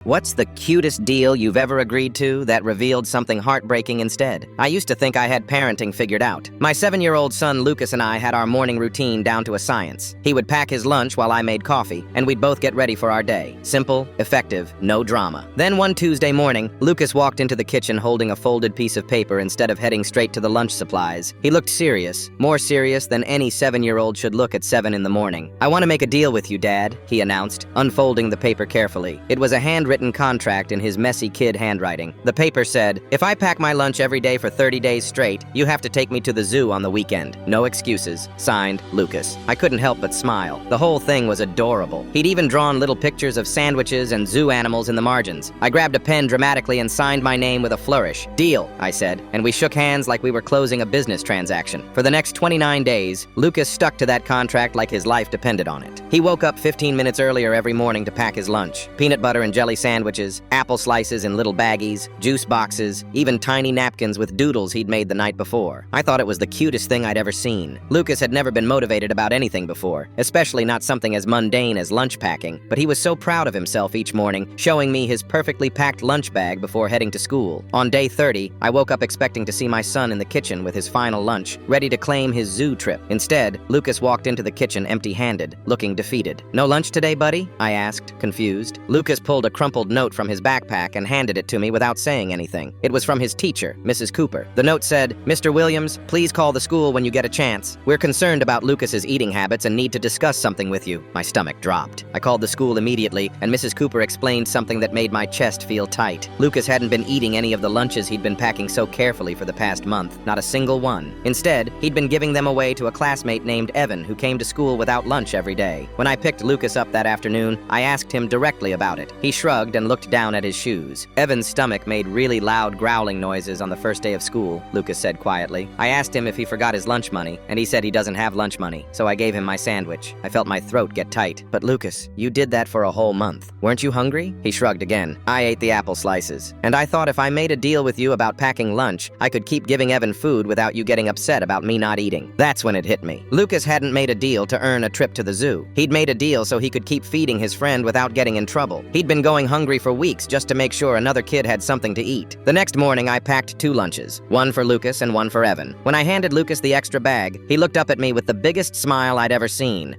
What's the cutest deal you've ever agreed to that revealed something heartbreaking instead? I used to think I had parenting figured out. My 7-year-old son Lucas and I had our morning routine down to a science. He would pack his lunch while I made coffee, and we'd both get ready for our day. Simple, effective, no drama. Then one Tuesday morning, Lucas walked into the kitchen holding a folded piece of paper instead of heading straight to the lunch supplies. He looked serious, more serious than any 7-year-old should look at 7 in the morning. "I want to make a deal with you, Dad," he announced, unfolding the paper carefully. It was a handwritten contract in his messy kid handwriting. The paper said, "If I pack my lunch every day for 30 days straight, you have to take me to the zoo on the weekend. No excuses. Signed, Lucas." I couldn't help but smile. The whole thing was adorable. He'd even drawn little pictures of sandwiches and zoo animals in the margins. I grabbed a pen dramatically and signed my name with a flourish. "Deal," I said, and we shook hands like we were closing a business transaction. For the next 29 days, Lucas stuck to that contract like his life depended on it. He woke up 15 minutes earlier every morning to pack his lunch. Peanut butter and jelly sandwiches, apple slices in little baggies, juice boxes, even tiny napkins with doodles he'd made the night before. I thought it was the cutest thing I'd ever seen. Lucas had never been motivated about anything before, especially not something as mundane as lunch packing, but he was so proud of himself each morning, showing me his perfectly packed lunch bag before heading to school. On day 30, I woke up expecting to see my son in the kitchen with his final lunch, ready to claim his zoo trip. Instead, Lucas walked into the kitchen empty-handed, looking defeated. "No lunch today, buddy?" I asked, confused. Lucas pulled a crumpled note from his backpack and handed it to me without saying anything. It was from his teacher, Mrs. Cooper. The note said, "Mr. Williams, please call the school when you get a chance. We're concerned about Lucas's eating habits and need to discuss something with you." My stomach dropped. I called the school immediately, and Mrs. Cooper explained something that made my chest feel tight. Lucas hadn't been eating any of the lunches he'd been packing so carefully for the past month, not a single one. Instead, he'd been giving them away to a classmate named Evan who came to school without lunch every day. When I picked Lucas up that afternoon, I asked him directly about it. He shrugged and looked down at his shoes. "Evan's stomach made really loud growling noises on the first day of school," Lucas said quietly. I asked him if he forgot his lunch money, and he said he doesn't have lunch money, so I gave him my sandwich. I felt my throat get tight. "But Lucas, you did that for a whole month. Weren't you hungry?" He shrugged again. "I ate the apple slices. And I thought if I made a deal with you about packing lunch, I could keep giving Evan food without you getting upset about me not eating." That's when it hit me. Lucas hadn't made a deal to earn a trip to the zoo. He'd made a deal so he could keep feeding his friend without getting in trouble. He'd been going hungry for weeks just to make sure another kid had something to eat. The next morning, I packed 2 lunches, one for Lucas and one for Evan. When I handed Lucas the extra bag, he looked up at me with the biggest smile I'd ever seen.